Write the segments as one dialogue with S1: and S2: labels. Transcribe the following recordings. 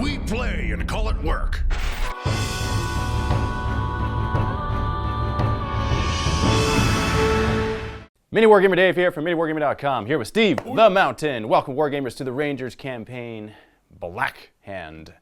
S1: We play and call it work.
S2: MiniWarGamer Dave here from MiniWarGaming.com, here with Steve the Mountain. Welcome, Wargamers, to the Rangers campaign, Black Hand.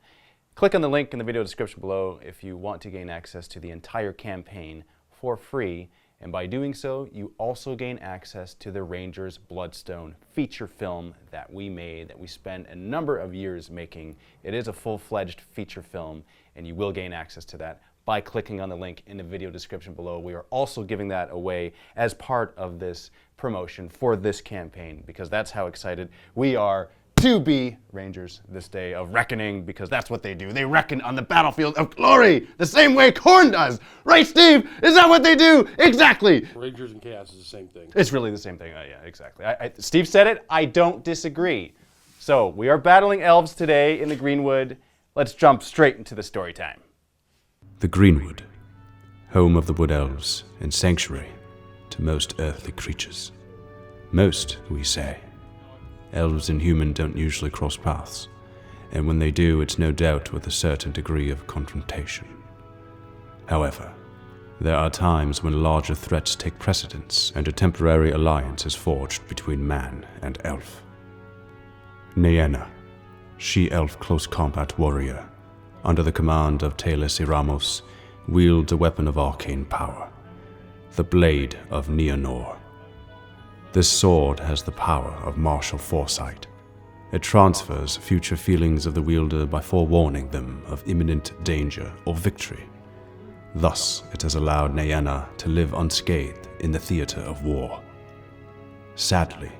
S2: Click on the link in the video description below if you want to gain access to the entire campaign for free. And by doing so, you also gain access to the Rangers Bloodstone feature film that we made, that we spent a number of years making. It is a full-fledged feature film, and you will gain access to that by clicking on the link in the video description below. We are also giving that away as part of this promotion for this campaign, because that's how excited we are to be Rangers this day of reckoning, because that's what they do. They reckon on the battlefield of glory, the same way Khorne does. Right, Steve? Is that what they do? Exactly.
S3: Rangers and Chaos is the same thing.
S2: It's really the same thing. Yeah, exactly. Steve said it. I don't disagree. So we are battling elves today in the Greenwood. Let's jump straight into the story time.
S4: The Greenwood, home of the Wood Elves and sanctuary to most earthly creatures. Most, we say. Elves and human don't usually cross paths, and when they do, it's no doubt with a certain degree of confrontation. However, there are times when larger threats take precedence and a temporary alliance is forged between man and elf. Nyenna, she-elf close combat warrior, under the command of Talis Iramos, wields a weapon of arcane power, the Blade of Neonor. This sword has the power of martial foresight. It transfers future feelings of the wielder by forewarning them of imminent danger or victory. Thus, it has allowed Nyenna to live unscathed in the theater of war. Sadly,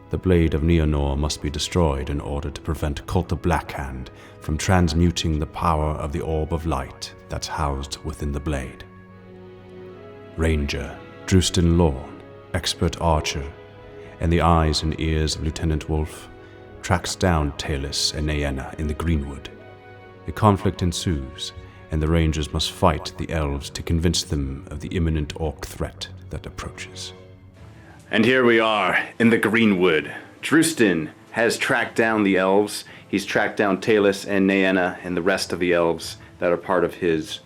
S4: the Blade of Neonor must be destroyed in order to prevent Cult of Blackhand from transmuting the power of the Orb of Light that's housed within the blade. Ranger Drustin Lorne, expert archer, and the eyes and ears of Lieutenant Wolf, tracks down Talis and Nyenna in the Greenwood. A conflict ensues, and the Rangers must fight the elves to convince them of the imminent orc threat that approaches.
S2: And here we are in the Greenwood. Drustin has tracked down the elves. He's tracked down Talis and Nyenna and the rest of the elves that are part of his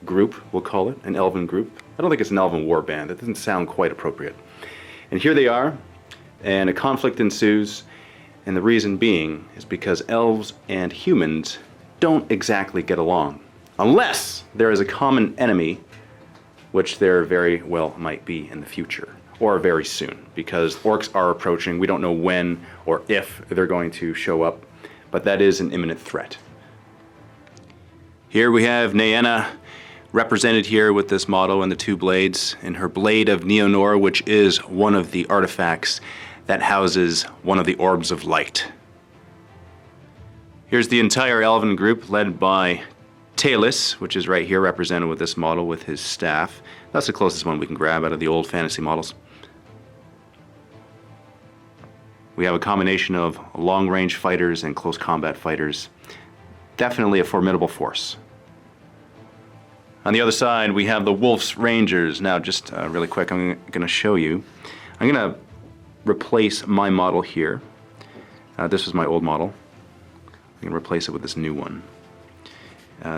S2: group, we'll call it, an elven group. I don't think it's an elven warband. That doesn't sound quite appropriate. And here they are, and a conflict ensues, and the reason being is because elves and humans don't exactly get along, unless there is a common enemy, which there very well might be in the future, or very soon, because orcs are approaching. We don't know when or if they're going to show up, but that is an imminent threat. Here we have Nyenna, represented here with this model and the two blades, and her Blade of Neonor, which is one of the artifacts that houses one of the Orbs of Light. Here's the entire Elven group led by Talis, which is right here represented with this model with his staff. That's the closest one we can grab out of the old fantasy models. We have a combination of long-range fighters and close combat fighters. Definitely a formidable force. On the other side, we have the Wolf's Rangers. Now, just really quick, I'm going to show you. I'm going to replace my model here. This was my old model. I'm going to replace it with this new one.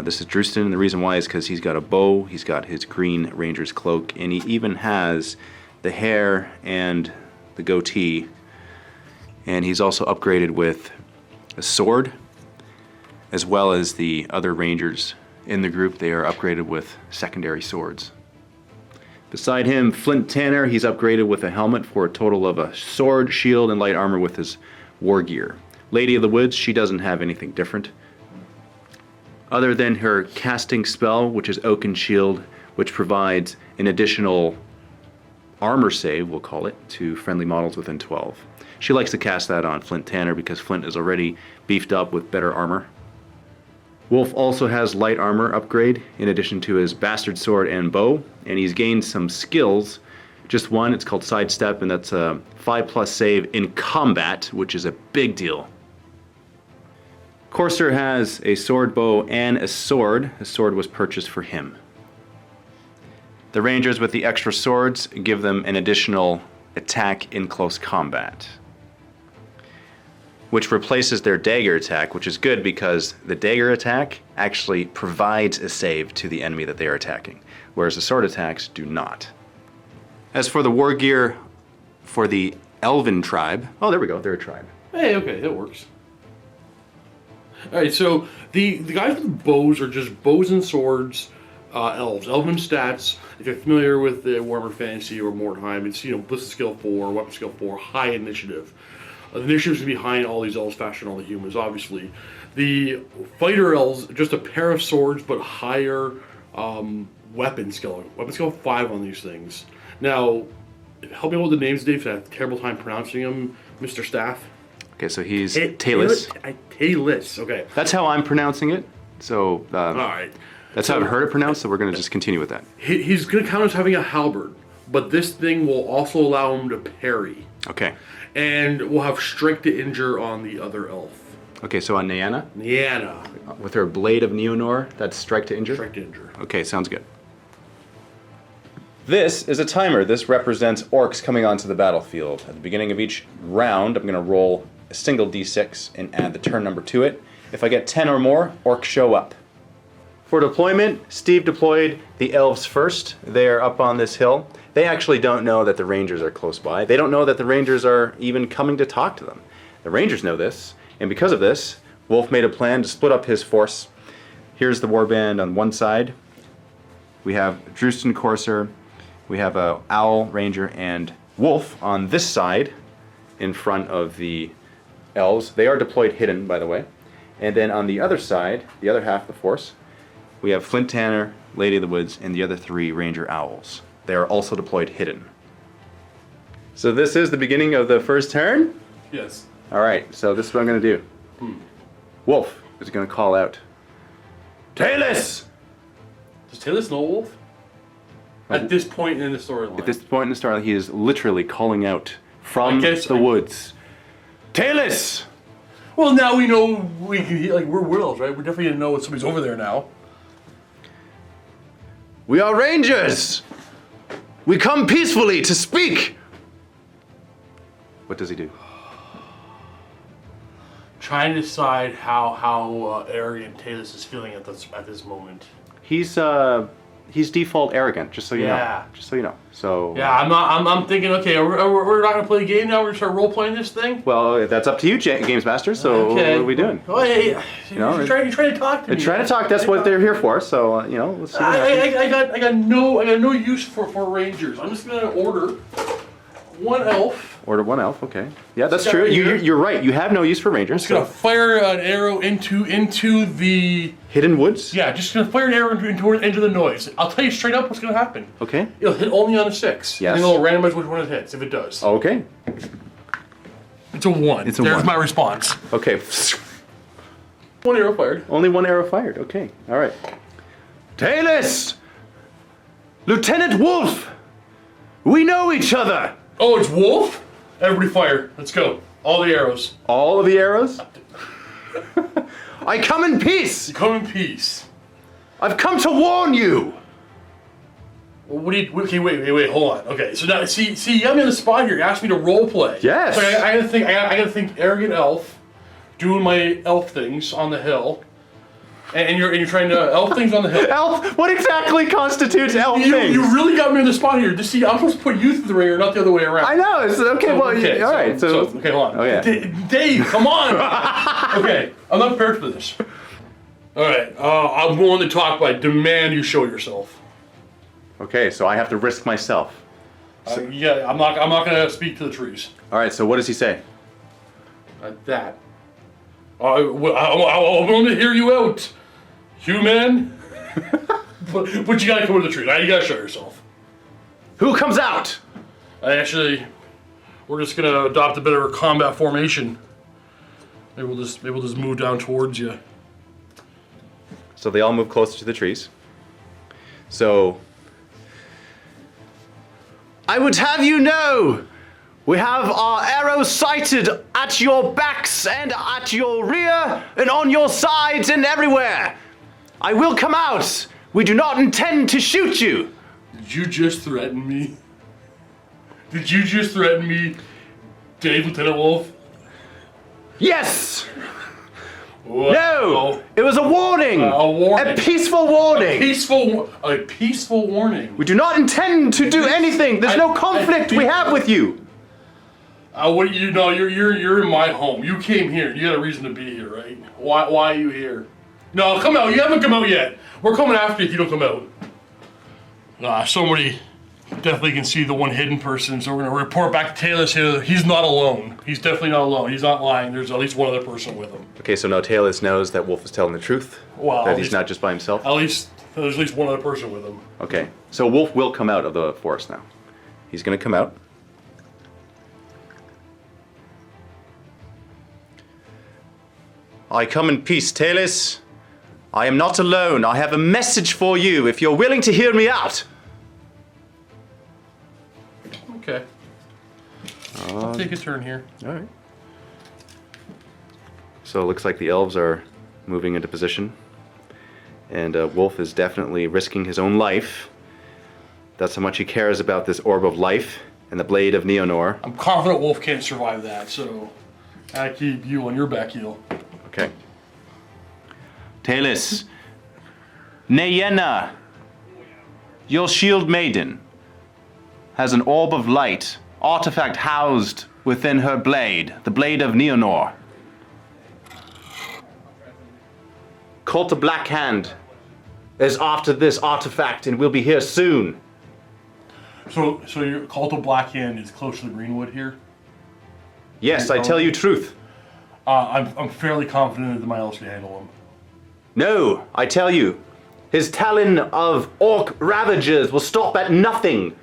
S2: This is Drustin, and the reason why is because he's got a bow, he's got his green Ranger's cloak, and he even has the hair and the goatee. And he's also upgraded with a sword, as well as the other Rangers in the group. They are upgraded with secondary swords. Beside him, Flint Tanner, he's upgraded with a helmet for a total of a sword, shield, and light armor with his war gear. Lady of the Woods, she doesn't have anything different, other than her casting spell, which is Oaken Shield, which provides an additional armor save, we'll call it, to friendly models within 12. She likes to cast that on Flint Tanner because Flint is already beefed up with better armor. Wolf also has light armor upgrade in addition to his bastard sword and bow, and he's gained some skills. Just one, it's called Sidestep, and that's a 5+ save in combat, which is a big deal. Corsair has a sword, bow, and a sword. The sword was purchased for him. The Rangers with the extra swords give them an additional attack in close combat. which replaces their dagger attack, which is good because the dagger attack actually provides a save to the enemy that they are attacking, whereas the sword attacks do not. As for the war gear for the Elven tribe, oh, there we go, they're a tribe.
S3: Hey, okay, that works. Alright, so the guys with bows are just bows and swords, elves. Elven stats, if you're familiar with the Warhammer Fantasy or Mordheim, it's, ballistic skill 4, weapon skill 4, high initiative. The initiative's behind all these elves faster than all the humans, obviously. The fighter elves, just a pair of swords, but higher weapon skill. Weapon skill 5 on these things. Now, help me with the names, Dave, 'cause I have a terrible time pronouncing them. Mr. Staff.
S2: Okay, so he's Talus.
S3: Talus, okay.
S2: That's how I'm pronouncing it. So
S3: Alright.
S2: that's how I've heard it pronounced, so we're going to just continue with that.
S3: He's going to count as having a halberd, but this thing will also allow him to parry.
S2: Okay.
S3: And we'll have strike to injure on the other elf.
S2: Okay, so on Nyenna,
S3: Nyenna.
S2: with her blade of Neonor, that's strike to injure?
S3: Strike to injure.
S2: Okay, sounds good. This is a timer. This represents orcs coming onto the battlefield. At the beginning of each round, I'm going to roll a single d6 and add the turn number to it. If I get 10 or more, orcs show up. For deployment, Steve deployed the elves first. They are up on this hill. They actually don't know that the Rangers are close by. They don't know that the Rangers are even coming to talk to them. The Rangers know this, and because of this, Wolf made a plan to split up his force. Here's the Warband on one side. We have Drustin Courser, we have a Owl, Ranger, and Wolf on this side in front of the elves. They are deployed hidden, by the way. And then on the other side, the other half of the force, we have Flint Tanner, Lady of the Woods, and the other 3 Ranger Owls. They are also deployed hidden. So this is the beginning of the first turn?
S3: Yes.
S2: Alright, so this is what I'm going to do. Wolf is going to call out, Talus!
S3: Does Talus know Wolf? At this point in the storyline.
S2: At this point in the story, he is literally calling out from
S3: guess
S2: the woods. Talus!
S3: Well, now we know we're wields, right? We're definitely going to know when somebody's over there now.
S2: We are Rangers! We come peacefully to speak! What does he do?
S3: Trying to decide how arrogant Talus is feeling at this moment.
S2: He's default arrogant, just so you know. Just so you know. So
S3: yeah, I'm thinking, okay, we're not gonna play a game now. We're gonna start role playing this thing.
S2: Well, that's up to you, Games Master. So
S3: okay.
S2: What are we doing?
S3: Oh, hey, you're trying to talk to me.
S2: Trying to talk. That's what they're here for. So let's see.
S3: I got no use for Rangers. I'm just gonna order one elf.
S2: Order one elf. Okay. Yeah, that's true. You're right. You have no use for Rangers.
S3: Just gonna fire an arrow into the
S2: hidden woods.
S3: Yeah, just gonna fire an arrow into the noise. I'll tell you straight up what's gonna happen.
S2: Okay.
S3: It'll hit only on a 6.
S2: Yes.
S3: And then it'll randomize which one it hits if it does.
S2: Okay.
S3: It's a 1.
S2: It's a
S3: There's
S2: 1.
S3: my response.
S2: Okay.
S3: 1 arrow fired.
S2: Only 1 arrow fired. Okay. All right. Talus! Lieutenant Wolf! We know each other!
S3: Oh, it's Wolf? Everybody fire. Let's go. All the arrows.
S2: All of the arrows? I come in peace!
S3: You come in peace.
S2: I've come to warn you!
S3: Well, what do you... Okay, wait, hold on. Okay, so now, see, you got me on the spot here. You asked me to role play.
S2: Yes.
S3: So I gotta think arrogant elf, doing my elf things on the hill. And you're trying to elf things on the hill.
S2: Elf? What exactly constitutes elf things?
S3: You really got me on the spot here. See, I'm supposed to put you through the ringer, not the other way around.
S2: I know. It's okay.
S3: So,
S2: Well,
S3: okay,
S2: all right. So
S3: okay, hold on.
S2: Oh yeah.
S3: Dave, come on. Okay, I'm not prepared for this. All right, I'm willing to talk, but I demand you show yourself.
S2: Okay, so I have to risk myself.
S3: Yeah, I'm not gonna speak to the trees.
S2: All right. So what does he say?
S3: That. I'm willing to hear you out, human. but you gotta come to the trees. You gotta show yourself.
S2: Who comes out?
S3: We're just gonna adopt a bit of a combat formation. Maybe we'll just move down towards you.
S2: So they all move closer to the trees. So I would have you know, we have our arrows sighted at your backs and at your rear and on your sides and everywhere. I will come out. We do not intend to shoot you.
S3: Did you just threaten me? Did you just threaten me, Dave, Lieutenant Wolf?
S2: Yes!
S3: What?
S2: No! It was a warning!
S3: A warning.
S2: A peaceful warning!
S3: A peaceful warning.
S2: We do not intend to do anything. There's no conflict we have with you.
S3: What you know? You're in my home. You came here. You had a reason to be here, right? Why are you here? No, come out. You haven't come out yet. We're coming after you if you don't come out. Somebody definitely can see the one hidden person, so we're gonna report back to Talus here. He's not alone. He's definitely not alone. He's not lying. There's at least one other person with him.
S2: Okay, so now Talus knows that Wolf is telling the truth.
S3: Well,
S2: that he's not just by himself.
S3: At least there's at least one other person with him.
S2: Okay, so Wolf will come out of the forest now. He's gonna come out. I come in peace, Talus. I am not alone. I have a message for you if you're willing to hear me out.
S3: Okay. I'll take a turn here.
S2: All right. So it looks like the elves are moving into position. And Wolf is definitely risking his own life. That's how much he cares about this orb of life and the blade of Neonor.
S3: I'm confident Wolf can't survive that, so I keep you on your back heel.
S2: Okay. Talus. Nyenna. Your shield maiden has an orb of light, artifact housed within her blade, the blade of Neonor. Cult of Black Hand is after this artifact and will be here soon.
S3: So your Cult of Black Hand is close to the Greenwood here?
S2: Yes, I tell you truth.
S3: I'm fairly confident that my elves can handle him.
S2: No, I tell you, his talon of orc ravagers will stop at nothing.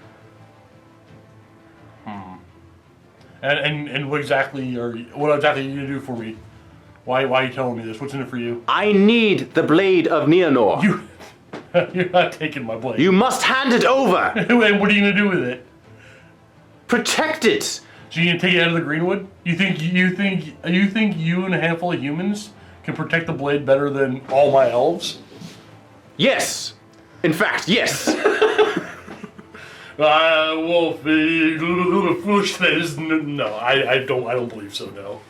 S3: And what exactly are you gonna do for me? Why are you telling me this? What's in it for you?
S2: I need the blade of Neonor.
S3: You're not taking my blade.
S2: You must hand it over.
S3: And what are you gonna do with it?
S2: Protect it.
S3: So you gonna take it out of the Greenwood? You think you and a handful of humans can protect the blade better than all my elves?
S2: Yes. In fact, yes.
S3: Wolf, a little foolish that is no. I don't believe so. No.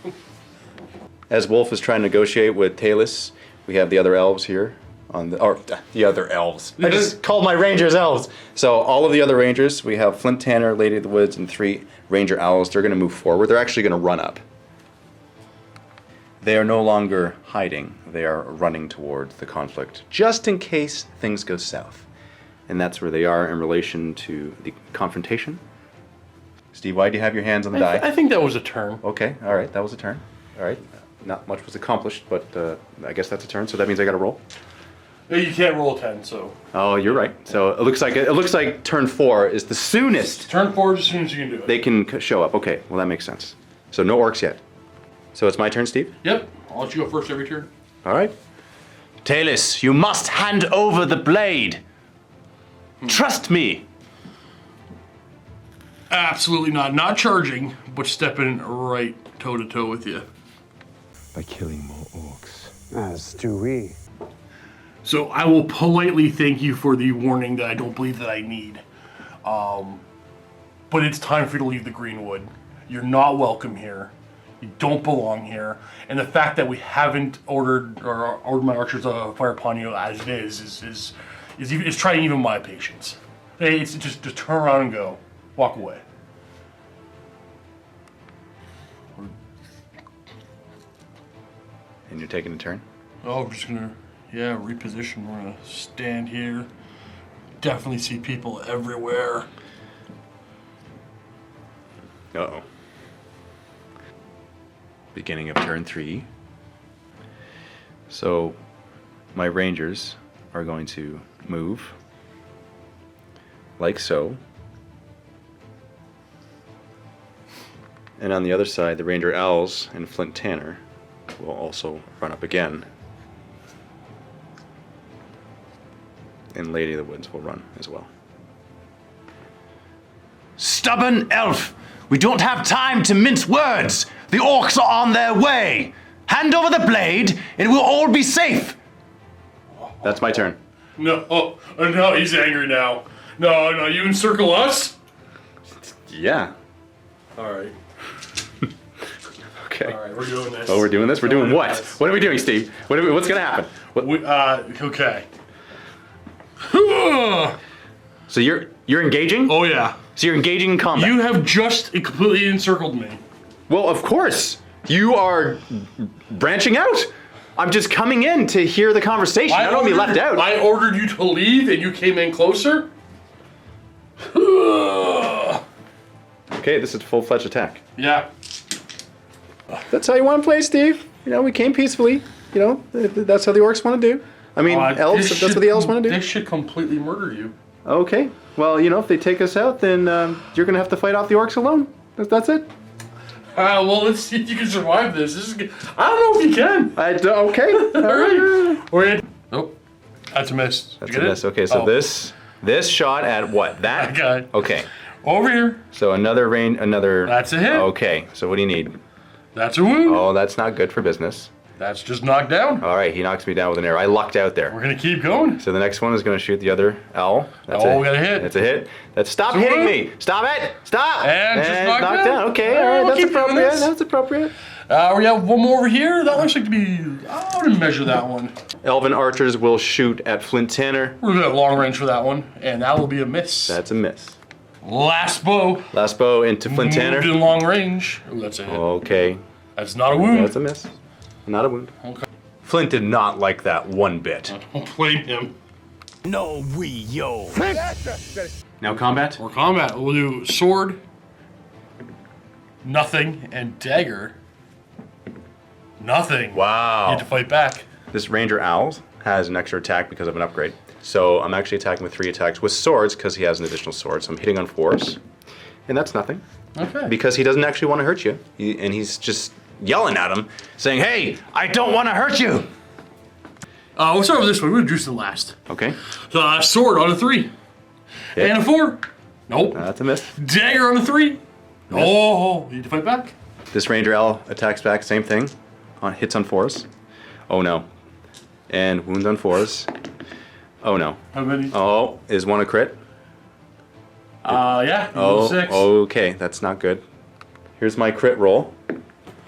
S2: As Wolf is trying to negotiate with Talus, we have the other elves here on the other elves. I just called my rangers elves. So all of the other rangers, we have Flint Tanner, Lady of the Woods, and 3 ranger owls. They're going to move forward. They're actually going to run up. They are no longer hiding. They are running towards the conflict, just in case things go south. And that's where they are in relation to the confrontation. Steve, why do you have your hands on the die?
S3: I think that was a turn.
S2: Okay, all right, that was a turn. All right, not much was accomplished, but I guess that's a turn. So that means I got to roll.
S3: You can't roll a 10, so.
S2: Oh, you're right. So it looks like turn 4 is the soonest
S3: Turn forward as soon as you can do it.
S2: they can show up. Okay, well that makes sense. So no orcs yet. So it's my turn, Steve.
S3: Yep. I'll let you go first every turn.
S2: All right. Talus, you must hand over the blade. Trust me.
S3: Absolutely not. Not charging, but stepping right toe to toe with you.
S5: By killing more orcs. As do we.
S3: So I will politely thank you for the warning that I don't believe that I need. But it's time for you to leave the Greenwood. You're not welcome here. You don't belong here. And the fact that we haven't ordered my archers to fire upon you as it is trying even my patience. It's just to turn around and go. Walk away.
S2: And you're taking a turn?
S3: Oh, we're just gonna, reposition. We're gonna stand here. Definitely see people everywhere.
S2: Uh-oh. Beginning of turn 3. So my rangers are going to move like so. And on the other side, the ranger owls and Flint Tanner will also run up again. And Lady of the Woods will run as well. Stubborn elf! We don't have time to mince words! The orcs are on their way! Hand over the blade, and we'll all be safe! That's my turn.
S3: No, no, he's angry now. No, you encircle us?
S2: Yeah.
S3: Alright.
S2: Okay. Okay.
S3: All right, we're doing this.
S2: Oh, we're doing this? We're doing what?
S3: This.
S2: What are we doing, Steve? What's going to happen?
S3: Okay.
S2: So you're engaging?
S3: Oh, yeah.
S2: So you're engaging in combat?
S3: You have just completely encircled me.
S2: Well, of course. You are branching out. I'm just coming in to hear the conversation. I don't want to be left out.
S3: I ordered you to leave, and you came in closer?
S2: Okay, this is a full-fledged attack.
S3: Yeah.
S2: That's how you want to play, Steve. You know, we came peacefully. You know, that's how the orcs want to do. I mean, elves, that's what the elves want to do.
S3: They should completely murder you.
S2: Okay. Well, you know, if they take us out, then you're going to have to fight off the orcs alone. That's it.
S3: Well, let's see if you can survive this. I don't know if you can.
S2: Okay. All right.
S3: Nope. That's a miss.
S2: That's a miss. Okay, so this shot at what? That?
S3: Okay.
S2: Okay.
S3: Over here.
S2: So another
S3: That's a hit.
S2: Okay, so what do you need?
S3: That's a wound.
S2: Oh, that's not good for business.
S3: That's just knocked down.
S2: All right, he knocks me down with an arrow. I lucked out there.
S3: We're going to keep going.
S2: So the next one is going to shoot the other owl.
S3: We got a hit.
S2: That's a hit. Stop hitting me. Stop it. Stop.
S3: And just knocked down.
S2: Okay, all right,
S3: we'll
S2: that's
S3: keep doing
S2: appropriate.
S3: this.
S2: That's appropriate.
S3: We have one more over here. That looks like to be... I wouldn't measure that one.
S2: Elven archers will shoot at Flint Tanner.
S3: We're going to have long range for that one, and that will be a miss.
S2: That's a miss.
S3: Last bow.
S2: Last bow into Flint Tanner.
S3: Moved in long range. Ooh, that's a hit.
S2: Okay.
S3: That's not a wound.
S2: That's a miss. Not a wound.
S3: Okay.
S2: Flint did not like that one bit.
S3: Don't blame him.
S1: No, yo.
S2: Now combat.
S3: For combat, we'll do sword, nothing, and dagger. Nothing.
S2: Wow.
S3: You get to fight back.
S2: This Ranger Owl has an extra attack because of an upgrade. So I'm actually attacking with 3 attacks with swords because he has an additional sword. So I'm hitting on 4s. And that's nothing.
S3: Okay.
S2: Because he doesn't actually want to hurt you. And he's just yelling at him, saying, hey, I don't want to hurt you.
S3: We'll start with this one. We'll do some last.
S2: Okay.
S3: So, sword on a 3.
S2: Hit.
S3: And a 4. Nope.
S2: That's a miss.
S3: Dagger on a 3. Oh, you need to fight back.
S2: This Ranger Owl attacks back, same thing. Hits on 4s. Oh no. And wounds on 4s. Oh no.
S3: How many?
S2: Oh, is one a crit?
S3: Yeah.
S2: Oh,
S3: 6.
S2: okay, that's not good. Here's my crit roll.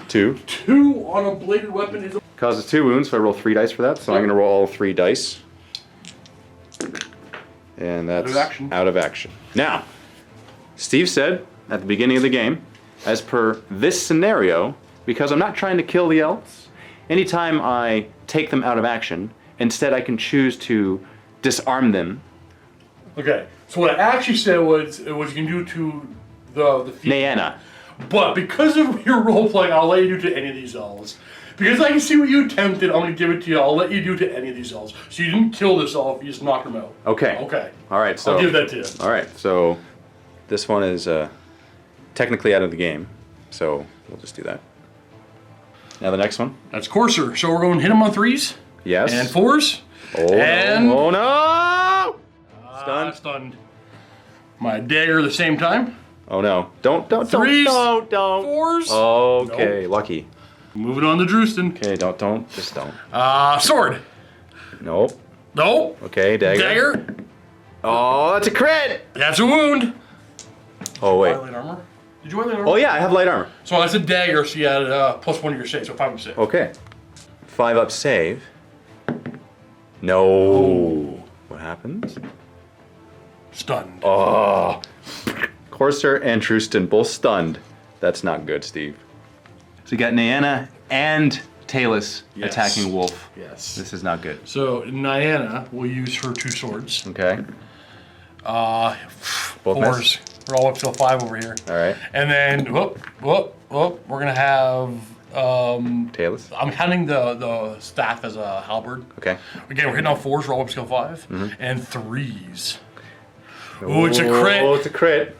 S2: 2.
S3: 2 on a bladed weapon is a...
S2: Causes 2 wounds, so I roll 3 dice for that. So I'm going to roll all 3 dice. And that's out of action. Now, Steve said at the beginning of the game, as per this scenario, because I'm not trying to kill the elves, anytime I take them out of action, instead I can choose to disarm them.
S3: Okay, so what I actually said was you can do to the
S2: Nyenna.
S3: But because of your role playing, I'll let you do to any of these elves. Because I can see what you attempted, I'm going to give it to you. I'll let you do to any of these elves. So you didn't kill this elf, you just knocked him out.
S2: Okay.
S3: Okay.
S2: All right, so...
S3: I'll give that to you.
S2: All right, so this one is technically out of the game. So we'll just do that. Now the next one.
S3: That's Courser. So we're going to hit him on 3s.
S2: Yes.
S3: And 4s.
S2: Oh,
S3: and...
S2: no. Oh, no! Stunned.
S3: Stunned. My dagger at the same time.
S2: Oh, no. Don't.
S3: 3s.
S2: Don't.
S3: 4s.
S2: Okay,
S3: Nope.
S2: lucky.
S3: Moving on to Drewston.
S2: Okay, don't. Just don't.
S3: Sword.
S2: Nope.
S3: Nope.
S2: Okay, dagger.
S3: Dagger.
S2: Oh, that's a crit!
S3: That's a wound.
S2: Oh, wait.
S3: Light armor. Did you wear light armor?
S2: Oh, yeah, I have light armor.
S3: So that's a dagger, so you added +1 to your save, so 5 up save.
S2: Okay. 5 up save. No. Oh. What happens?
S3: Stunned.
S2: Oh. Courser and Drewston both stunned. That's not good, Steve. So you got Nyenna and Talus attacking Wolf.
S3: Yes.
S2: This is not good.
S3: So Nyenna will use her 2 swords.
S2: Okay. Both
S3: 4s.
S2: miss?
S3: We're all up to a 5 over here.
S2: All right.
S3: And then, we're gonna have.
S2: Talus.
S3: I'm counting the staff as a halberd.
S2: Okay.
S3: Again, we're hitting on 4s, roll up skill 5, and 3s. Oh, it's a crit.
S2: Oh, it's a crit.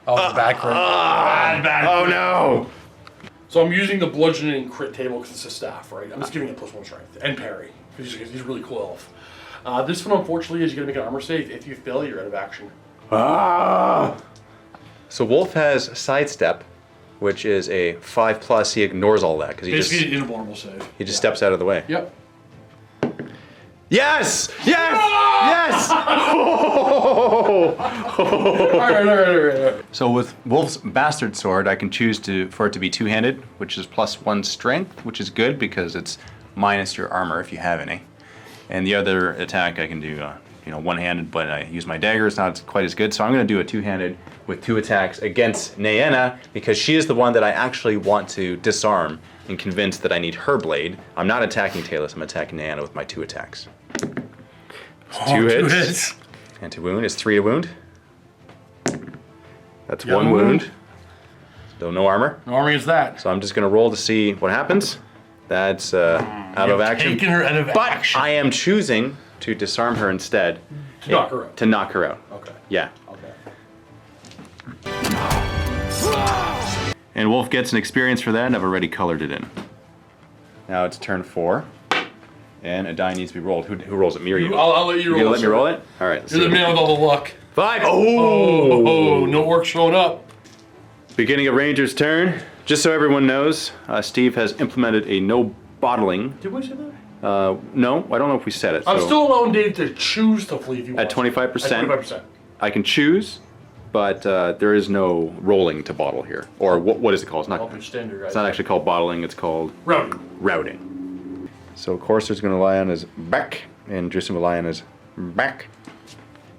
S3: Oh, it's a bad crit. Bad
S2: Oh
S3: crit.
S2: no.
S3: So I'm using the bludgeoning crit table because it's a staff, right? I'm just giving it +1 strength and parry because he's a really cool elf. This one, unfortunately, is going to make an armor save. If you fail, you're out of action.
S2: So Wolf has sidestep, which is a 5+. He ignores all that because he
S3: Basically,
S2: just
S3: an invulnerable save.
S2: steps out of the way.
S3: Yep.
S2: Yes! Yes! Yes!
S3: All right.
S2: So with Wolf's Bastard Sword, I can choose for it to be two-handed, which is +1 strength, which is good because it's minus your armor if you have any. And the other attack I can do, one-handed, but I use my dagger. It's not quite as good, so I'm going to do a two-handed with 2 attacks against Nyenna because she is the one that I actually want to disarm and convince that I need her blade. I'm not attacking Talus, I'm attacking Nyenna with my 2 attacks. So 2 hits. And to wound is 3 to wound. That's 1 wound. Still no armor.
S3: No armor is that.
S2: So I'm just going to roll to see what happens. That's out of action.
S3: Taking her out of action.
S2: I am choosing to disarm her instead.
S3: To knock her out.
S2: To knock her out.
S3: Okay.
S2: Yeah.
S3: Okay.
S2: And Wolf gets an experience for that, and I've already colored it in. Now it's turn 4. And a die needs to be rolled. Who rolls it? Me or you?
S3: I'll let you roll it.
S2: You gonna let me roll it? All right.
S3: You're the man with all the luck.
S2: 5.
S3: Oh, no orc showing up.
S2: Beginning of Ranger's turn. Just so everyone knows, Steve has implemented a no bottling.
S3: Did we say that?
S2: No, I don't know if we said it.
S3: I'm
S2: so
S3: still allowing Dave to choose to flee if you want.
S2: at 25%.
S3: At 25%.
S2: I can choose, but there is no rolling to bottle here. Or what is it called? It's not actually called bottling. It's called routing. So Courser's going to lie on his back, and Drewson will lie on his back.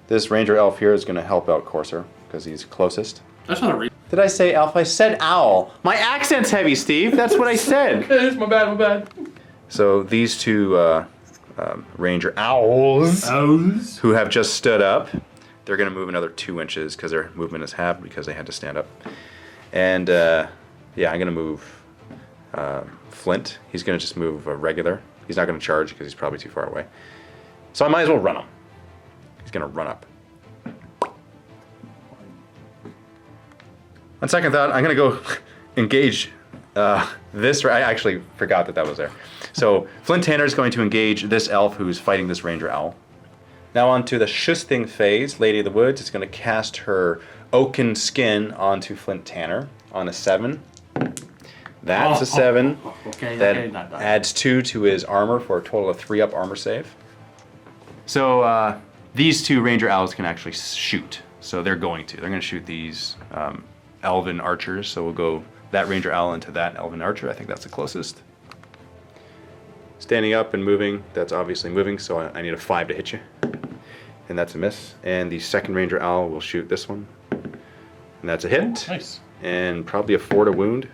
S2: This Ranger Elf here is going to help out Courser because he's closest.
S3: That's not a reason.
S2: Did I say elf? I said owl. My accent's heavy, Steve. That's what I said.
S3: Okay, my bad.
S2: So these 2 Ranger owls who have just stood up, they're going to move another 2 inches because their movement is halved because they had to stand up. And I'm going to move Flint. He's going to just move regular. He's not going to charge because he's probably too far away. So I might as well run him. He's going to run up. On second thought, I'm going to go engage this. I actually forgot that was there. So Flint Tanner is going to engage this elf who's fighting this Ranger Owl. Now on to the Shusting phase. Lady of the Woods is going to cast her oaken skin onto Flint Tanner on a 7. That's a 7.
S3: Okay,
S2: that adds 2 to his armor for a total of 3 up armor save. So these 2 Ranger Owls can actually shoot. So they're going to shoot these Elven archers. So we'll go that Ranger Owl into that Elven archer. I think that's the closest. Standing up and moving, that's obviously moving, so I need a 5 to hit you. And that's a miss. And the second Ranger Owl will shoot this one. And that's a hit.
S3: Nice.
S2: And probably a 4 to wound.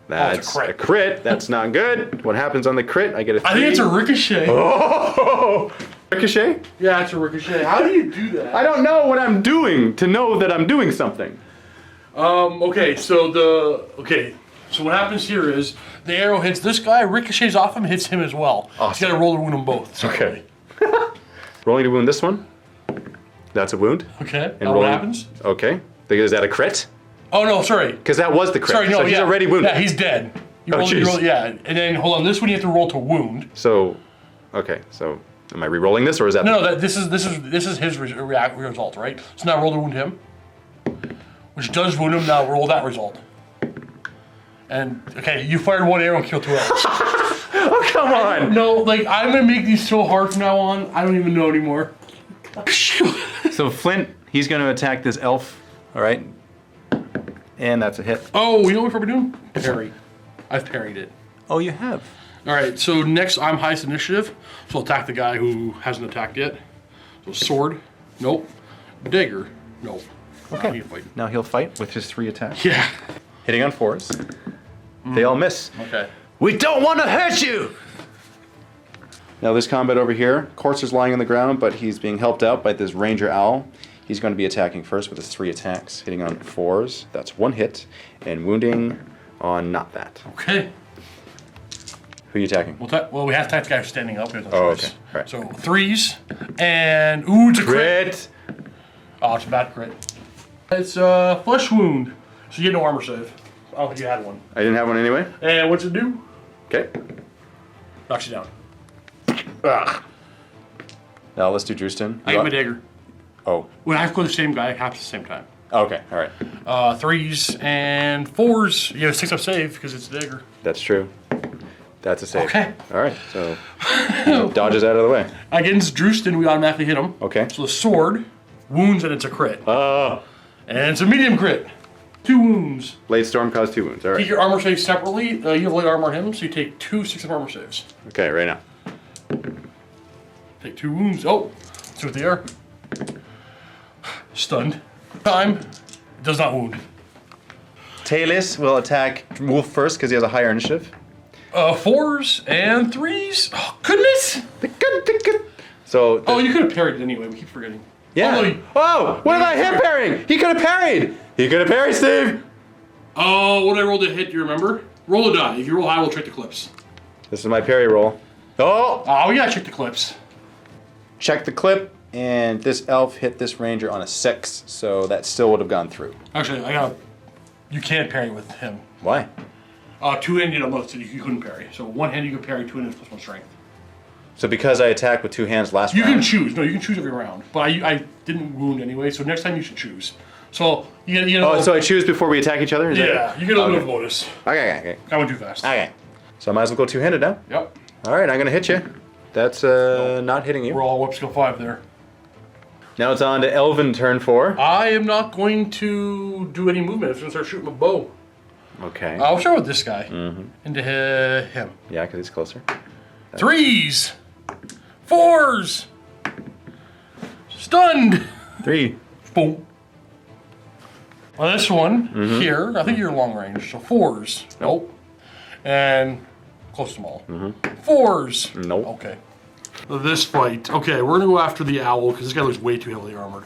S2: That's a crit. That's not good. What happens on the crit? I get a 3.
S3: I think it's a ricochet.
S2: Oh! Ricochet?
S3: Yeah, it's a ricochet. How do you do that?
S2: I don't know what I'm doing to know that I'm doing something.
S3: Okay, so what happens here is the arrow hits this guy, ricochets off him, hits him as well.
S2: Awesome.
S3: You gotta roll to wound them both. Separately.
S2: Okay. Rolling to wound this one. That's a wound.
S3: Okay.
S2: And
S3: What happens?
S2: Okay. Is that a crit?
S3: Oh no, sorry.
S2: Because that was the crit.
S3: Sorry, no,
S2: so he's already wounded.
S3: Yeah, he's dead. You roll,
S2: jeez.
S3: and then hold on. This one you have to roll to wound.
S2: So, okay. So, am I re-rolling this, or is that?
S3: No, this is his result, right? So now roll to wound him, which does wound him. Now roll that result. And okay, you fired 1 arrow and killed 2 elves.
S2: Oh come on!
S3: No, I'm gonna make these so hard from now on. I don't even know anymore.
S2: So Flint, he's going to attack this elf. All right. And that's a hit.
S3: Oh, you know what we're doing? Parry. I've parried it.
S2: Oh, you have.
S3: All right, so next I'm highest initiative, so I'll attack the guy who hasn't attacked yet. So sword, nope. Dagger, nope.
S2: Okay. Now he'll fight with his 3 attacks.
S3: Yeah.
S2: Hitting on 4s. They all miss.
S3: Okay.
S2: We don't want to hurt you! Now this combat over here, Courser's lying on the ground, but he's being helped out by this Ranger Owl. He's going to be attacking first with his 3 attacks, hitting on 4s. That's 1 hit, and wounding on not that.
S3: Okay.
S2: Who are you attacking?
S3: Well, we have to attack the guy who's standing up. We have no choice.
S2: Okay. All right.
S3: So 3s, and ooh, it's a crit. Oh, it's a bad crit. It's a flesh wound, so you get no armor save. I don't think you had one.
S2: I didn't have one anyway.
S3: And what's it do?
S2: Okay.
S3: Knocks you down.
S2: Ugh. Now let's do Drewston.
S3: I get my dagger.
S2: Oh.
S3: When I go the same guy, it happens at the same time.
S2: Okay, all right.
S3: 3s and 4s. You have a 6 up save because it's a dagger.
S2: That's true. That's a save.
S3: Okay.
S2: All right, so Dodges out of the way.
S3: Against Drewston, we automatically hit him.
S2: Okay.
S3: So the sword wounds and it's a crit.
S2: Oh.
S3: And it's a medium crit. 2 wounds.
S2: Blade Storm caused 2 wounds. All right.
S3: Take your armor saves separately. You have light armor on him, so you take 2 6 armor saves.
S2: Okay, right now.
S3: Take 2 wounds. Oh, let's see what they are. Stunned. Time. It does not wound.
S2: Talis will attack Wolf first because he has a higher initiative.
S3: 4s and 3s. Oh, goodness.
S2: So.
S3: Oh, you could have parried it anyway. We keep forgetting.
S2: Yeah. Oh, what about him parrying? He could have parried. He could have parried, Steve.
S3: Oh, what did I roll to hit? Do you remember? Roll a die. If you roll high, we'll check the clips.
S2: This is my parry roll. Oh.
S3: Oh, we gotta check the clips.
S2: Check the clip, and this elf hit this ranger on a 6, so that still would have gone through.
S3: Actually, you can't parry with him.
S2: Why?
S3: 2-handed, you couldn't parry. So 1 hand you could parry, 2 hands plus 1 strength.
S2: So because I attacked with 2 hands last round.
S3: You can choose. No, you can choose every round. But I didn't wound anyway, so next time you should choose. So you know.
S2: Oh, so I choose before we attack each other? Is
S3: yeah,
S2: that...
S3: you get a little bit of bonus.
S2: Okay.
S3: I went too fast.
S2: Okay. So I might as well go 2-handed now.
S3: Yep.
S2: All right, I'm gonna hit you. That's not hitting you.
S3: We're all whip skill 5 there.
S2: Now it's on to Elven turn 4.
S3: I am not going to do any movement. I'm just gonna start shooting my bow.
S2: Okay.
S3: I'll start with this guy. Into him.
S2: Yeah, because he's closer.
S3: 3s! 4s! Stunned!
S2: 3.
S3: Boom. Well, this one here, I think you're long range, so 4s. Nope. And close to them all. 4s.
S2: Nope.
S3: Okay. This fight. Okay, we're gonna go after the owl because this guy looks way too heavily armored.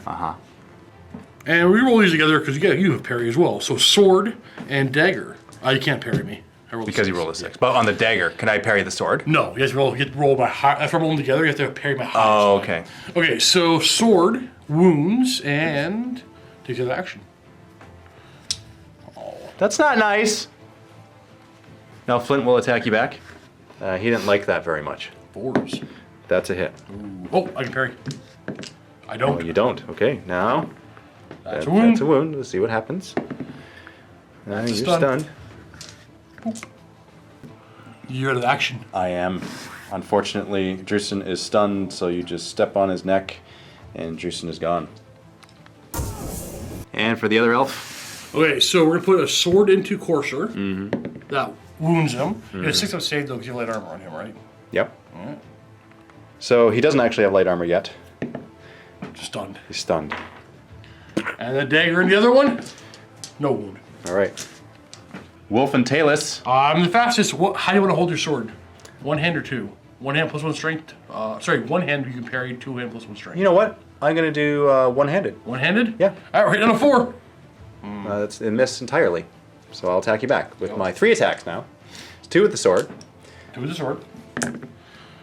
S3: And we roll these together because you have parry as well. So sword and dagger. You can't parry me. I rolled
S2: Because you rolled a 6. But on the dagger, can I parry the sword?
S3: No, you have to roll my high. After I roll them together, you have to parry my highest.
S2: Oh, okay.
S3: Okay, so sword, wounds, and take the action.
S2: That's not nice. Now Flint will attack you back. He didn't like that very much.
S3: 4s.
S2: That's a hit.
S3: Oh, I can parry. I don't.
S2: Oh, you don't. Okay, now
S3: That's a wound.
S2: That's a wound. Let's see what happens. You're stunned.
S3: You're out of action.
S2: I am. Unfortunately, Drewston is stunned, so you just step on his neck, and Drewston is gone. And for the other elf?
S3: Okay, so we're gonna put a sword into Courser. That wounds him. You have 6 up save though, because you have light armor on him, right?
S2: Yep. So he doesn't actually have light armor yet.
S3: Stunned.
S2: He's stunned.
S3: And the dagger in the other one, no wound.
S2: All right. Wolf and Talus.
S3: I'm the fastest. How do you want to hold your sword? 1 hand or 2? 1 hand plus 1 strength? Sorry, 1 hand you can parry, 2 hand plus 1 strength.
S2: You know what? I'm gonna do one-handed.
S3: One-handed?
S2: Yeah.
S3: All right, on a 4.
S2: That's a miss entirely. So I'll attack you back with my 3 attacks now. It's 2 with the sword.
S3: 2 with the sword.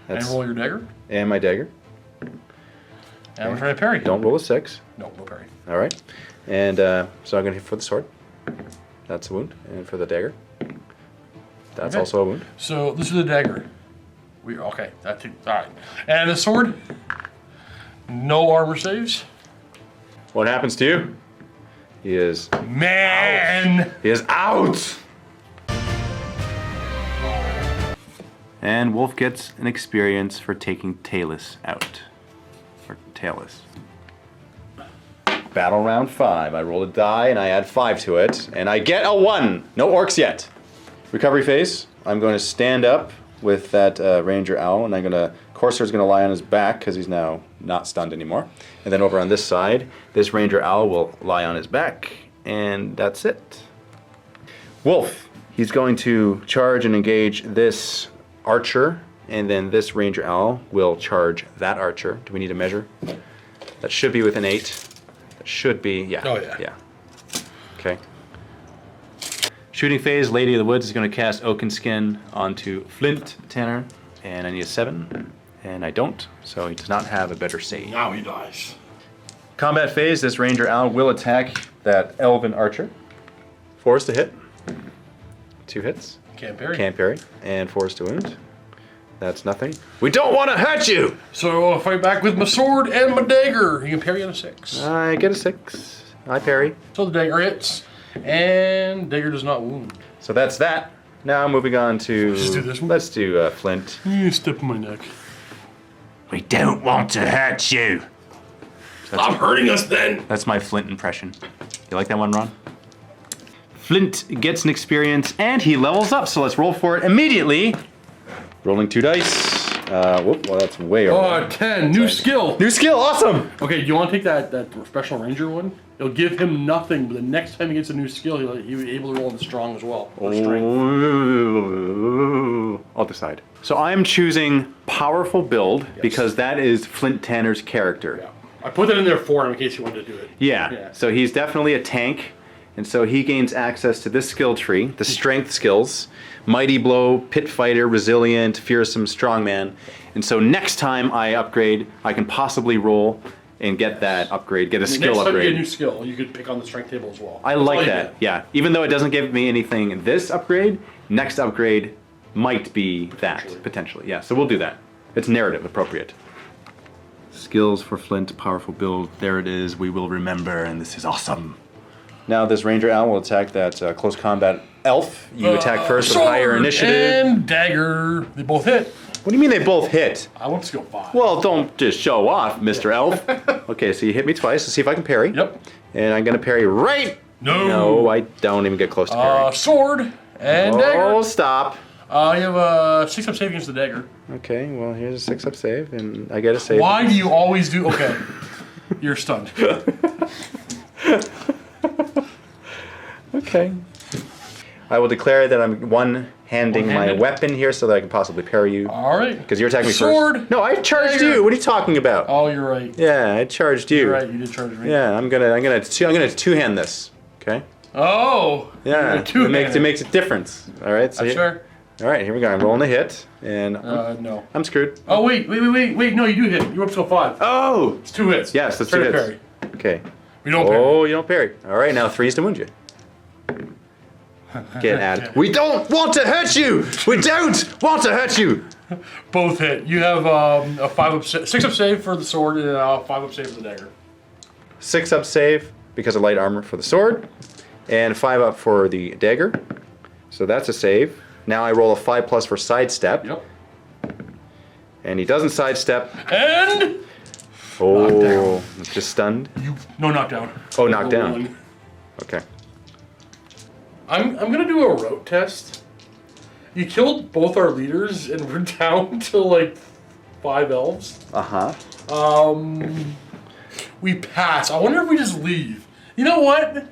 S2: That's,
S3: and roll your dagger.
S2: And my dagger.
S3: And I'm trying to parry.
S2: Don't roll a 6.
S3: No parry.
S2: All right. And so I'm gonna hit for the sword. That's a wound. And for the dagger. That's also a wound.
S3: So this is the dagger. Okay, that too. All right. And the sword. No armor saves.
S2: What happens to you? He is
S3: Man.
S2: He is out. And Wolf gets an experience for taking Talus out. Or Talus. Battle round 5. I roll a die and I add 5 to it, and I get a 1. No orcs yet. Recovery phase. I'm going to stand up with that ranger owl, and I'm going to. Corsair's going to lie on his back because he's now not stunned anymore. And then over on this side, this ranger owl will lie on his back, and that's it. Wolf. He's going to charge and engage this archer, and then this ranger owl will charge that archer. Do we need a measure? That should be within 8. That should be, yeah.
S3: Oh, yeah.
S2: Yeah. Okay. Shooting phase, Lady of the Woods is going to cast Oaken Skin onto Flint Tanner, and I need a 7, and I don't, so he does not have a better save.
S3: Now he dies.
S2: Combat phase, this Ranger Owl will attack that Elven Archer. 4 is to hit. 2 hits.
S3: Can't parry.
S2: Can't parry. And 4 is to wound. That's nothing. We don't want to hurt you!
S3: So I'll fight back with my sword and my dagger. You can parry on a 6.
S2: I get a 6. I parry.
S3: So the dagger hits, and dagger does not wound.
S2: So that's that. Now moving on to...
S3: Let's do this one.
S2: Let's do Flint.
S3: You step on my neck.
S1: We don't want to hurt you.
S3: Stop hurting us then!
S2: That's my Flint impression. You like that one, Ron? Flint gets an experience and he levels up, so let's roll for it immediately. Rolling 2 dice. Whoop, well that's way over.
S3: 10, new skill!
S2: New skill, awesome!
S3: Okay, do you want to take that special ranger one? It'll give him nothing, but the next time he gets a new skill, he'll be able to roll in strong as well. Or strength.
S2: I'll decide. So I'm choosing powerful build because that is Flint Tanner's character.
S3: Yeah. I put that in there for him in case he wanted to do it.
S2: Yeah, so he's definitely a tank, and so he gains access to this skill tree, the strength skills, Mighty Blow, Pit Fighter, Resilient, Fearsome, Strongman, and so next time I upgrade, I can possibly roll and get that upgrade, get a skill
S3: Next time you
S2: upgrade.
S3: get a new skill, you could pick on the strength table as well.
S2: I
S3: That's all
S2: like
S3: you
S2: that,
S3: get.
S2: yeah. Even though it doesn't give me anything in this upgrade, next upgrade might be that, potentially. Yeah, so we'll do that. It's narrative appropriate. Skills for Flint, powerful build. There it is. We will remember, and this is awesome. Now this Ranger Owl will attack that close combat elf. You attack first with
S3: Sword
S2: higher initiative.
S3: and dagger. They both hit.
S2: What do you mean they both hit?
S3: I want skill 5.
S2: Well, don't just show off, Mr. Elf. Okay, so you hit me twice. Let's see if I can parry.
S3: Yep.
S2: And I'm going to parry right.
S3: No.
S2: I don't even get close to parry.
S3: Sword and
S2: Oh,
S3: dagger.
S2: stop.
S3: You have a 6-up save against the dagger.
S2: Okay, well, here's a 6-up save, and I get a save.
S3: Why do you always do... Okay. You're stunned.
S2: Okay. I will declare that I'm one-handing my
S3: One-handed?
S2: weapon here so that I can possibly parry you.
S3: All right.
S2: Because you're attacking me
S3: Sword,
S2: first. No, I charged
S3: dagger.
S2: you. What are you talking about?
S3: Oh, you're right.
S2: Yeah, I charged you.
S3: You're right. You did charge me.
S2: Yeah, I'm gonna two-hand this. Okay.
S3: Oh.
S2: Yeah.
S3: It
S2: makes a difference. All right. So
S3: That's fair.
S2: All right, here we go. I'm rolling a hit, and
S3: No.
S2: I'm screwed.
S3: Oh, wait. No, you do hit. You're up to 5.
S2: Oh.
S3: It's 2 hits.
S2: Yes, that's
S3: Straight
S2: 2
S3: up
S2: hits.
S3: parry.
S2: Okay.
S3: We don't parry.
S2: Oh, you don't parry. All right, now 3 is to wound you. Get added. We don't want to hurt you. We don't want to hurt you.
S3: Both hit. You have a 6-up save for the sword and a 5-up save for the dagger.
S2: 6-up save because of light armor for the sword, and 5-up for the dagger. So that's a save. Now I roll a 5+ for sidestep.
S3: Yep.
S2: And he doesn't sidestep.
S3: And
S2: Oh, just stunned.
S3: no knockdown.
S2: Oh, knocked down.
S3: One.
S2: Okay.
S3: I'm gonna do a rote test. You killed both our leaders and we're down to like 5 elves.
S2: Uh-huh.
S3: We pass. I wonder if we just leave. You know what?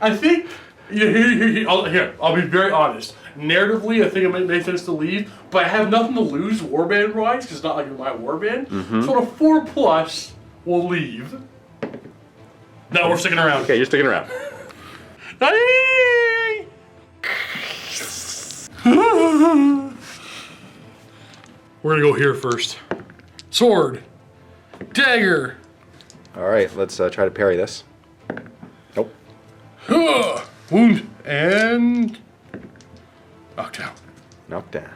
S3: I think I'll be very honest. Narratively, I think it might make sense to leave, but I have nothing to lose warband wise because it's not like my warband. So on a 4+, we'll leave. No, we're sticking around.
S2: Okay, you're sticking around.
S3: We're gonna go here first. Sword, dagger,
S2: All right, let's try to parry this. Nope.
S3: wound, and knockdown.
S2: Knocked down.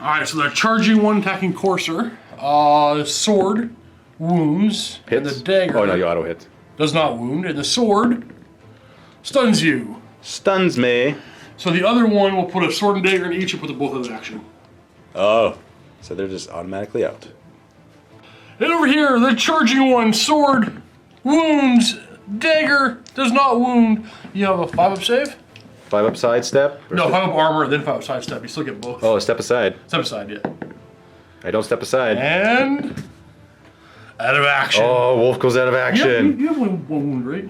S3: All right, so they're charging one, attacking courser. Sword wounds, and
S2: Hits.
S3: the dagger
S2: Oh, no, you auto hit.
S3: does not wound, and the sword stuns you.
S2: Stuns me.
S3: So the other one will put a sword and dagger in each and put the both of them in action.
S2: Oh. So they're just automatically out.
S3: And over here, they're charging one, sword wounds, dagger does not wound. You have a 5-up save?
S2: 5-up sidestep?
S3: No, 5-up armor, then 5-up sidestep. You still get both.
S2: Oh, step aside.
S3: Step aside, yeah.
S2: I don't step aside.
S3: And out of action.
S2: Oh, Wolf goes out of action.
S3: You have one wound, right?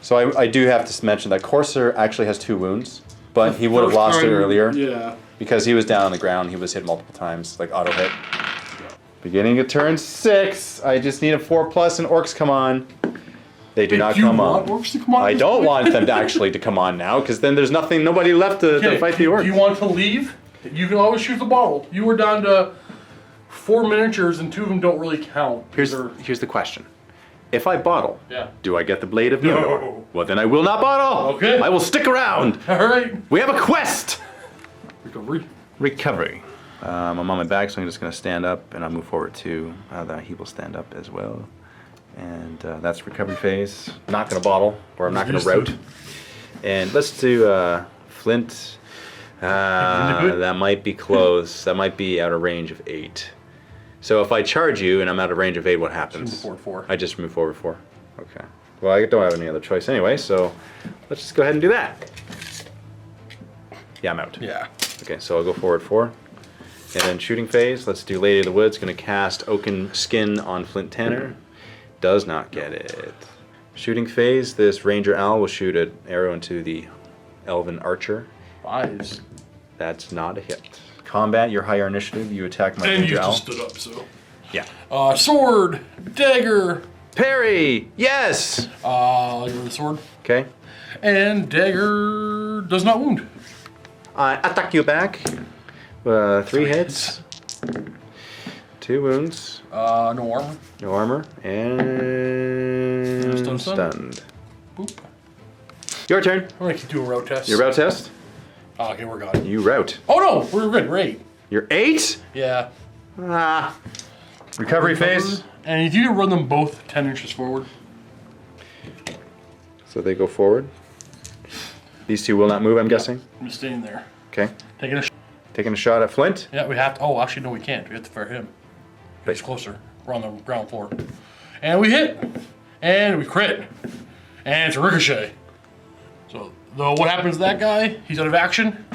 S2: So I do have to mention that Courser actually has 2 wounds, but he would have
S3: First
S2: lost it
S3: time,
S2: earlier
S3: Yeah.
S2: because he was down on the ground. He was hit multiple times, like auto hit. Beginning of turn 6. I just need a 4+ and orcs come on. They do not come on.
S3: Do you want orcs to come on?
S2: I don't want them to actually to come on now because then there's nobody left to fight the orcs.
S3: Do you want to leave? You can always shoot the bottle. You were down to 4 miniatures and 2 of them don't really count.
S2: Here's the question. If I bottle,
S3: Yeah.
S2: do I get the Blade of
S3: No.
S2: Neonor? Well, then I will not bottle.
S3: Okay.
S2: I will stick around.
S3: All right.
S2: We have a quest.
S3: Recovery.
S2: Recovery. I'm on my back, so I'm just going to stand up, and I'll move forward to that he will stand up as well. And that's recovery phase. Not going to bottle, or I'm not going to route. And let's do Flint. That might be close. That might be out of range of 8. So if I charge you and I'm out of range of 8, what happens?
S3: Just move forward 4.
S2: I just move forward 4. Okay. Well, I don't have any other choice anyway, so let's just go ahead and do that. Yeah, I'm out.
S3: Yeah.
S2: Okay, so I'll go forward 4. And then shooting phase, let's do Lady of the Woods. Gonna cast Oaken Skin on Flint Tanner. Does not get it. Shooting phase, this Ranger Owl will shoot an arrow into the Elven Archer.
S3: 5s.
S2: That's not a hit. Combat, your higher initiative, you attack my
S3: And you
S2: Ranger Owl.
S3: just stood up, so.
S2: Yeah.
S3: Sword, dagger.
S2: Parry! Yes!
S3: I'll go with the sword.
S2: Okay.
S3: And dagger does not wound.
S2: I attack you back. 3 hits. 2 wounds.
S3: No armor.
S2: No armor. And
S3: Stunned.
S2: stunned.
S3: Boop.
S2: Your turn.
S3: I'm gonna keep doing route tests.
S2: Your route test.
S3: Okay, we're gone.
S2: You route.
S3: Oh no, we're good. We're 8.
S2: You're 8?
S3: Yeah.
S2: Ah. Recovery phase.
S3: And if you can run them both 10 inches forward.
S2: So they go forward. These 2 will not move, I'm guessing.
S3: I'm just staying there.
S2: Okay.
S3: Taking a
S2: Taking a shot at Flint.
S3: Yeah, we have to. Oh, actually, no, we can't. We have to fire him.
S2: But
S3: He's closer. We're on the ground floor. And we hit. And we crit. And it's a ricochet. So, though, what happens to that guy? He's out of action.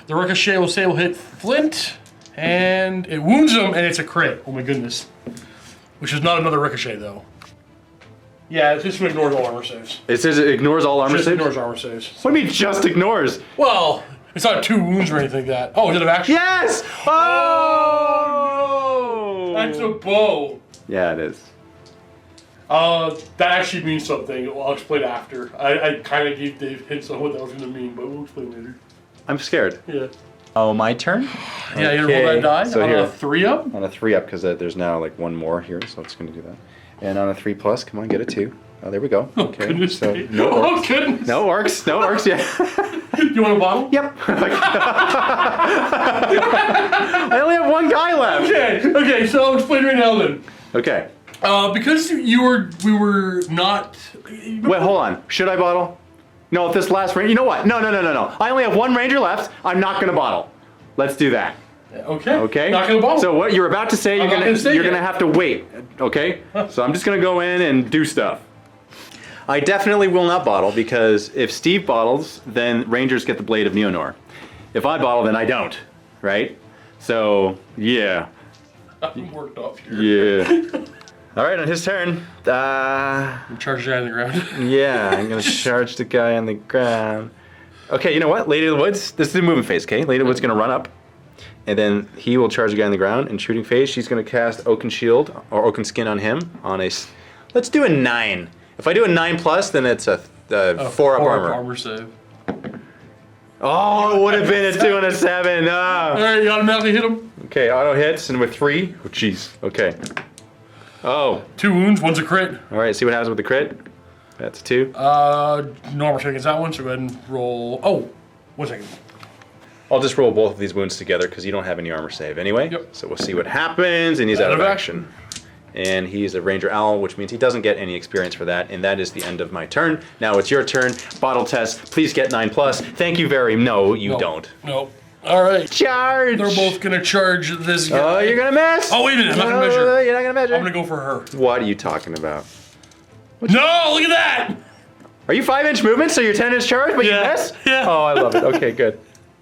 S3: The ricochet will say will hit Flint. And it wounds him, and it's a crit. Oh my goodness. Which is not another ricochet, though. Yeah, it just ignores all armor saves.
S2: It says it ignores all armor
S3: Just
S2: saves?
S3: ignores armor saves.
S2: What do you mean just ignores?
S3: Well, it's not 2 wounds or anything like that. Oh, is it of action?
S2: Yes! Oh!
S3: That's a bow.
S2: Yeah, it is.
S3: That actually means something. Well, I'll explain after. I kind of gave Dave hints on what that was going to mean, but we'll explain later.
S2: I'm scared.
S3: Yeah.
S2: Oh, my turn?
S3: Yeah, you gotta roll that die.
S2: So
S3: on
S2: here,
S3: a 3-up.
S2: on a 3-up, because there's now like 1 more here, so it's going to do that. And on a 3+, come on, get a 2. Oh, there we go.
S3: Oh,
S2: Okay.
S3: goodness.
S2: So
S3: me.
S2: no
S3: Oh,
S2: orcs.
S3: goodness.
S2: No orcs. No orcs. Yeah.
S3: You want a bottle?
S2: Yep. I only have 1 guy left.
S3: Okay, so I'll explain right now then.
S2: Okay.
S3: Because we were not...
S2: Wait, hold on. Should I bottle? No, if this last ranger... You know what? No. I only have 1 ranger left. I'm not going to bottle. Let's do that.
S3: Okay.
S2: Okay?
S3: Not gonna bottle.
S2: So what you're about to say,
S3: I'm not gonna say
S2: you're
S3: it.
S2: gonna have to wait. Okay? So I'm just gonna go in and do stuff. I definitely will not bottle, because if Steve bottles, then Rangers get the Blade of Neonor. If I bottle, then I don't. Right? So, yeah.
S3: I'm worked up here.
S2: Yeah. Alright, on his turn.
S3: Charge the guy on the ground.
S2: Yeah, I'm gonna charge the guy on the ground. Okay, you know what? Lady of the Woods, this is the movement phase, okay? Lady of the Woods gonna run up. And then he will charge the guy on the ground. In shooting phase, she's going to cast Oaken Shield or Oaken Skin on him. Let's do a 9. If I do a 9+, then it's a 4-up armor.
S3: Armor save.
S2: Oh, it would have been a 2 and a 7.
S3: All right, you automatically hit him.
S2: Okay, auto hits, and with 3. Oh, jeez. Okay. Oh.
S3: 2 wounds, 1's a crit.
S2: All right, see what happens with the crit. That's a 2.
S3: No armor save against that one, so go ahead and roll. Oh, 1 second.
S2: I'll just roll both of these wounds together because you don't have any armor save anyway.
S3: Yep.
S2: So we'll see what happens, and he's out of action. And he's a Ranger Owl, which means he doesn't get any experience for that, and that is the end of my turn. Now it's your turn. Bottle test. Please get 9+. Thank you very... No, you don't.
S3: No. All right.
S2: Charge!
S3: They're both going to charge this guy.
S2: Oh, you're going to miss?
S3: Oh, wait a minute. I'm not going to measure.
S2: You're not going to measure?
S3: I'm going to go for her.
S2: What are you talking about?
S3: No, look at that.
S2: Are you 5-inch movement, so you're 10-inch charge, but you miss?
S3: Yeah.
S2: Oh, I love it. Okay, good.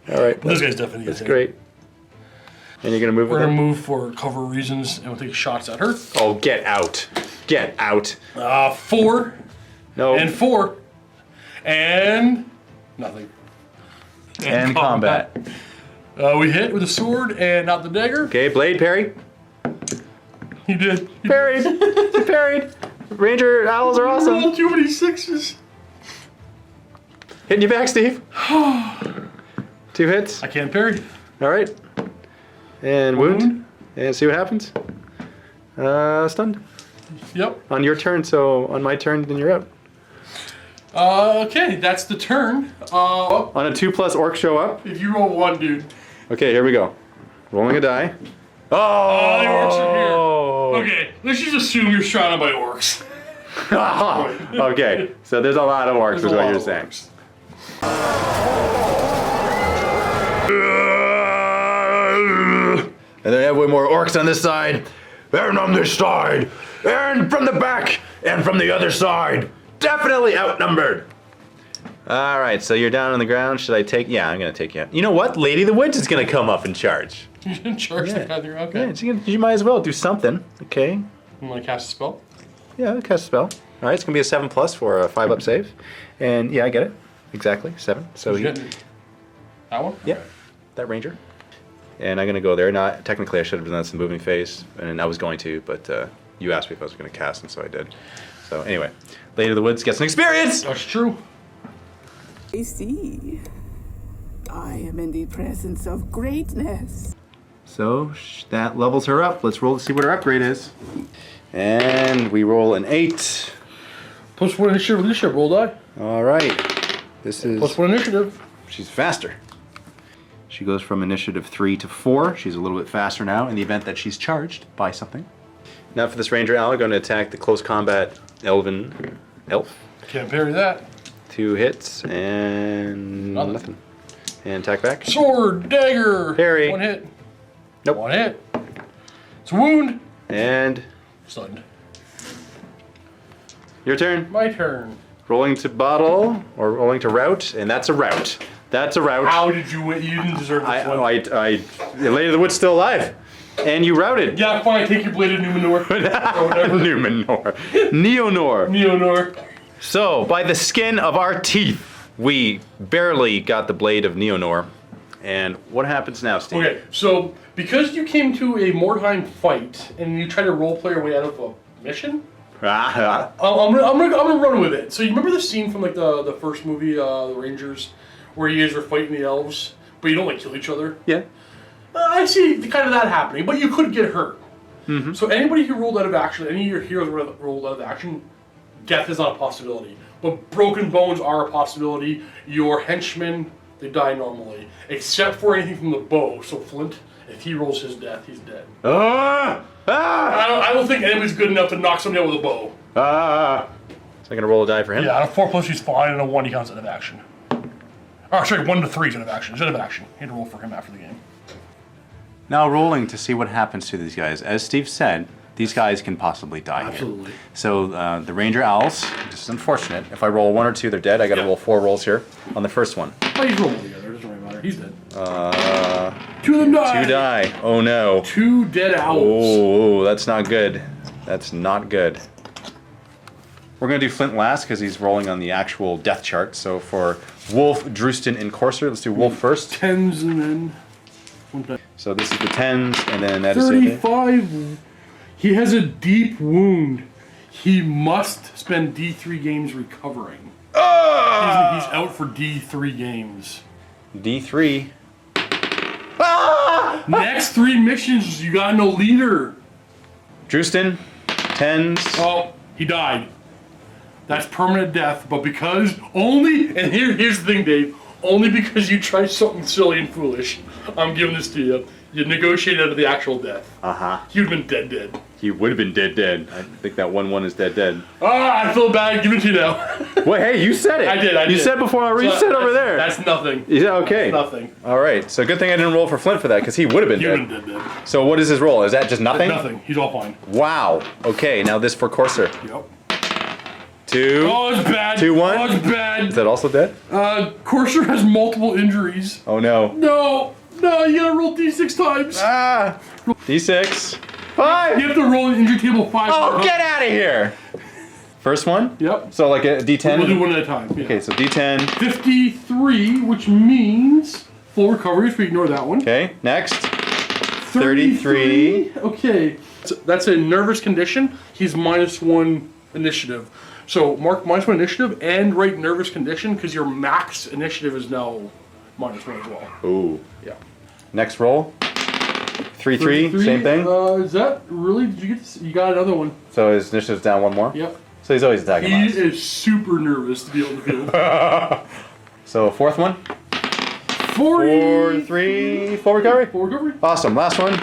S2: All right.
S3: This guy's definitely
S2: That's great. And you're going to move
S3: We're
S2: with
S3: going to
S2: him?
S3: move for cover reasons, and we'll take shots at her.
S2: Oh, get out. Get out.
S3: 4.
S2: No.
S3: And 4. And nothing.
S2: And combat.
S3: We hit with a sword and not the dagger.
S2: Okay, blade parry.
S3: You did. You
S2: Parried. You parried. Ranger owls are awesome.
S3: rolled too many 6s.
S2: Hitting you back, Steve. 2 hits.
S3: I can't parry.
S2: All right. And wound. And see what happens. Stunned.
S3: Yep.
S2: On your turn, so on my turn, then you're out.
S3: Okay, that's the turn.
S2: On a 2+ orc show up.
S3: If you roll 1, dude.
S2: Okay, here we go. Rolling a die.
S3: Oh, the orcs are here. Okay, let's just assume you're surrounded by orcs.
S2: Okay, so there's a lot of orcs,
S3: There's
S2: is
S3: a
S2: what
S3: lot
S2: you're
S3: of
S2: saying.
S3: orcs.
S2: And then we have way more orcs on this side. And on this side. And from the back. And from the other side. Definitely outnumbered. All right, so you're down on the ground. Should I take? Yeah, I'm gonna take you. You know what? Lady of the Woods is gonna come up and charge.
S3: You didn't charge the guy there. Okay.
S2: Yeah, you might as well do something. Okay.
S3: You want to cast a spell?
S2: Yeah, I'll cast a spell. All right, it's gonna be a 7+ for a 5-up save. And yeah, I get it. Exactly 7. So
S3: That one?
S2: Yeah,
S3: Okay.
S2: that ranger. And I'm gonna go there. Now, technically, I should have done some moving phase, and I was going to, but you asked me if I was gonna cast, and so I did. So anyway, Lady of the Woods gets an experience.
S3: That's true.
S6: I see. I am in the presence of greatness.
S2: So that levels her up. Let's roll to see what her upgrade is. And we roll an 8.
S3: Plus 1 initiative leadership, roll die.
S2: All right. This is.
S3: Plus 1 initiative.
S2: She's faster. She goes from initiative 3 to 4. She's a little bit faster now in the event that she's charged by something. Now for this ranger, Al, going to attack the close combat Elven elf.
S3: Can't parry that.
S2: 2 hits and nothing. And attack back.
S3: Sword, dagger.
S2: Parry.
S3: 1 hit.
S2: Nope.
S3: 1 hit. It's a wound.
S2: And
S3: Stunned.
S2: your turn.
S3: My turn.
S2: Rolling to bottle or rolling to rout, and that's a rout. That's a rout.
S3: How did you win? You didn't deserve this one.
S2: The Lady of the Wood's still alive, and you routed.
S3: Yeah, fine. Take your bladed Numenor. Or whatever.
S2: Numenor. Neonor.
S3: Neonor.
S2: So, by the skin of our teeth, we barely got the blade of Neonor. And what happens now, Steve?
S3: Okay, so because you came to a Mordheim fight and you tried to roleplay your way out of a mission, I'm gonna run with it. So you remember the scene from like the first movie, the Rangers, where you guys are fighting the elves, but you don't like kill each other?
S2: Yeah.
S3: I see kind of that happening, but you could get hurt. Mm-hmm. So anybody who rolled out of action, any of your heroes who rolled out of action, death is not a possibility. But broken bones are a possibility. Your henchmen, they die normally. Except for anything from the bow. So Flint, if he rolls his death, he's dead. I don't think anybody's good enough to knock somebody out with a bow.
S2: So I'm going to roll a die for him?
S3: Yeah, on a 4+ he's fine, and a 1 he counts out of action. Oh, sorry, 1 to 3 is out of action. He's out of action. You had to roll for him after the game.
S2: Now rolling to see what happens to these guys. As Steve said, these guys can possibly die
S3: Absolutely.
S2: here. So the Ranger Owls, this is unfortunate. If I roll 1 or 2, they're dead. I got to roll 4 rolls here on the first one.
S3: Oh, he's rolling together. It doesn't really matter. He's dead. 2 of them die.
S2: 2 die. Oh no.
S3: 2 dead owls.
S2: Oh, that's not good. That's not good. We're going to do Flint last because he's rolling on the actual death chart. So for Wolf, Drustin, and Courser, let's do Wolf first.
S3: 10s and then...
S2: So this is the 10s, and then that is
S3: 35. He has a deep wound. He must spend D3 games recovering. He's out for D3 games.
S2: D3.
S3: Next 3 missions, you got no leader.
S2: Drustin, 10s.
S3: Oh, he died. That's permanent death, but because only, and here's the thing, Dave, only because you tried something silly and foolish, I'm giving this to you. You negotiated out of the actual death. He would have been dead.
S2: He would have been dead. I think that 1/1 is dead.
S3: I feel bad. Give it to you now.
S2: Well, hey, you said it.
S3: I did.
S2: You said before. You said over there.
S3: That's nothing.
S2: Yeah. Okay.
S3: That's nothing.
S2: All right. So good thing I didn't roll for Flint for that because he would have been
S3: He
S2: dead.
S3: would have been dead.
S2: So what is his roll? Is that just nothing?
S3: Nothing. He's all fine.
S2: Wow. Okay. Now this for Courser.
S3: Yep.
S2: 2.
S3: Oh, it's bad.
S2: 2, 1.
S3: Oh, it's bad.
S2: Is that also dead?
S3: Courser has multiple injuries.
S2: Oh no.
S3: No, you gotta roll D6 times.
S2: D6. 5.
S3: You have to roll an injury table 5.
S2: Oh, get out of here. First one?
S3: Yep.
S2: So like a D10?
S3: We'll do one at a time. Yeah.
S2: Okay, so D10.
S3: 53, which means full recovery, if we ignore that one.
S2: Okay, next. 33.
S3: Okay. So that's a nervous condition. He's -1 initiative. So mark -1 initiative and write nervous condition because your max initiative is now -1 as well.
S2: Ooh.
S3: Yeah.
S2: Next roll. 3, same thing.
S3: Is that really? Did you get this? You got another one.
S2: So his initiative's down 1 more?
S3: Yep.
S2: So he's always attacking
S3: He
S2: us.
S3: is super nervous to be on the field.
S2: So fourth one.
S3: 40.
S2: 3, full recovery.
S3: Full recovery.
S2: Awesome. Last one.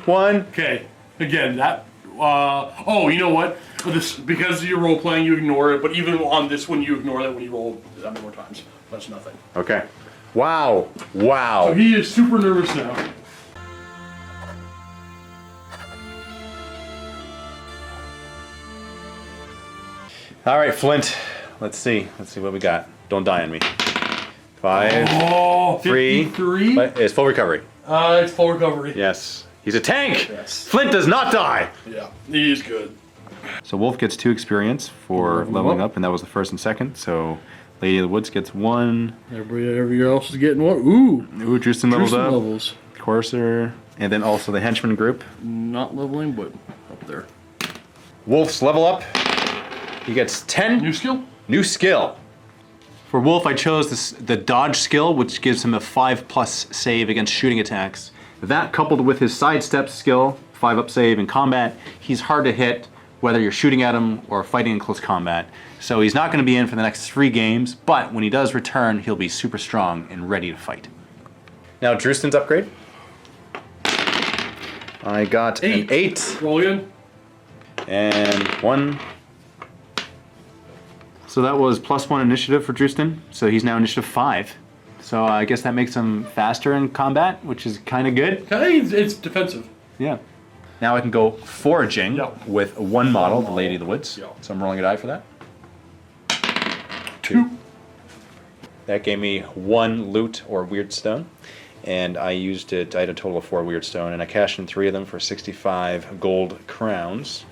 S2: 1.
S3: Okay. Again, that. Oh, you know what? This, because you're role playing, you ignore it. But even on this one, you ignore that when you roll that many more times. That's nothing.
S2: Okay. Wow.
S3: So he is super nervous now.
S2: All right, Flint. Let's see. Let's see what we got. Don't die on me. 5,
S3: Oh,
S2: 3.
S3: 53?
S2: But it's full recovery.
S3: It's full recovery.
S2: Yes. He's a tank.
S3: Yes.
S2: Flint does not die.
S3: Yeah, he is good.
S2: So Wolf gets 2 experience for leveling up, and that was the first and second. So Lady of the Woods gets 1.
S3: Everybody else is getting one. Ooh.
S2: Ooh, Drewston levels
S3: Drewston
S2: up.
S3: levels.
S2: Courser. And then also the henchman group.
S3: Not leveling, but up there.
S2: Wolf's level up. He gets 10.
S3: New skill?
S2: New skill. For Wolf, I chose the dodge skill, which gives him a 5+ save against shooting attacks. That coupled with his sidestep skill, 5+ save in combat, he's hard to hit whether you're shooting at him or fighting in close combat. So he's not going to be in for the next 3 games, but when he does return, he'll be super strong and ready to fight. Now, Drewston's upgrade. I got an 8.
S3: Roll again.
S2: And 1. So that was +1 initiative for Drewston. So he's now initiative 5. So I guess that makes him faster in combat, which is kind of good.
S3: It's defensive.
S2: Yeah. Now I can go foraging with 1 model, the Lady of the Woods.
S3: Yep.
S2: So I'm rolling a die for that.
S3: 2.
S2: That gave me 1 loot or weird stone. And I used it, I had a total of 4 weird stone, and I cashed in 3 of them for 65 gold crowns.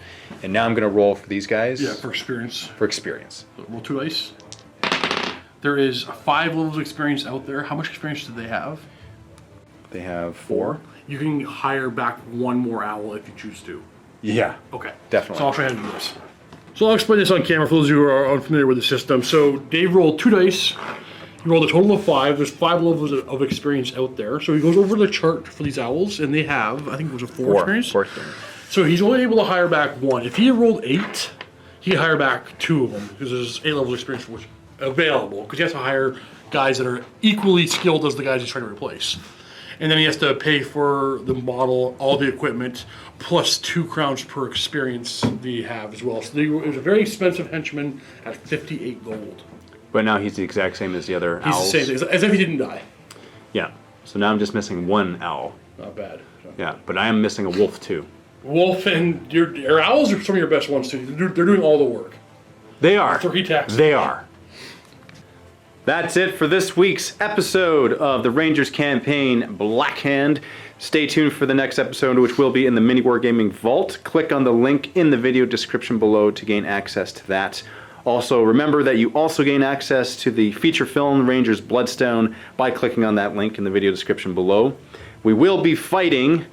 S2: And now I'm going to roll for these guys.
S3: Yeah, for experience.
S2: For experience.
S3: Roll 2 dice. There is 5 levels of experience out there. How much experience do they have?
S2: They have 4.
S3: You can hire back 1 more owl if you choose to.
S2: Yeah.
S3: Okay.
S2: Definitely.
S3: So I'll try to do this. So I'll explain this on camera for those who are unfamiliar with the system. So Dave rolled 2 dice. He rolled a total of 5. There's 5 levels of experience out there. So he goes over the chart for these owls, and they have, I think it was a 4 experience.
S2: 4 experience.
S3: So he's only able to hire back 1. If he had rolled 8, he could hire back 2 of them because there's 8 levels of experience which available. Because he has to hire guys that are equally skilled as the guys he's trying to replace. And then he has to pay for the model, all the equipment, plus 2 crowns per experience they have as well. So it was a very expensive henchman at 58 gold.
S2: But now he's the exact same as the other
S3: He's
S2: owls.
S3: the same, as if he didn't die.
S2: Yeah. So now I'm just missing 1 owl.
S3: Not bad.
S2: Yeah, but I am missing a wolf too.
S3: Wolf and your owls are some of your best ones too. They're doing all the work.
S2: They are.
S3: 3 attacks.
S2: They are. That's it for this week's episode of the Rangers campaign Blackhand. Stay tuned for the next episode, which will be in the MiniWarGaming Vault. Click on the link in the video description below to gain access to that. Also, remember that you also gain access to the feature film Rangers Bloodstone by clicking on that link in the video description below. We will be fighting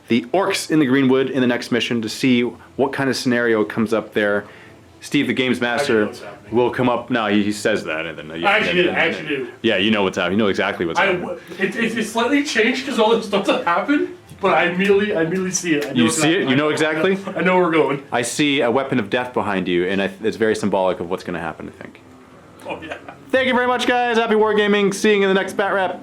S2: the orcs in the Greenwood in the next mission to see what kind of scenario comes up there. Steve, the Games Master, will come up. No, he says that. And then,
S3: I actually do.
S2: Yeah, you know what's happening. You know exactly what's happening.
S3: It's slightly changed because all this stuff that happened, but I immediately see it.
S2: You see it? You know exactly?
S3: I know where we're going.
S2: I see a weapon of death behind you, and it's very symbolic of what's going to happen, I think.
S3: Oh, yeah.
S2: Thank you very much, guys. Happy wargaming. See you in the next Bat Rap.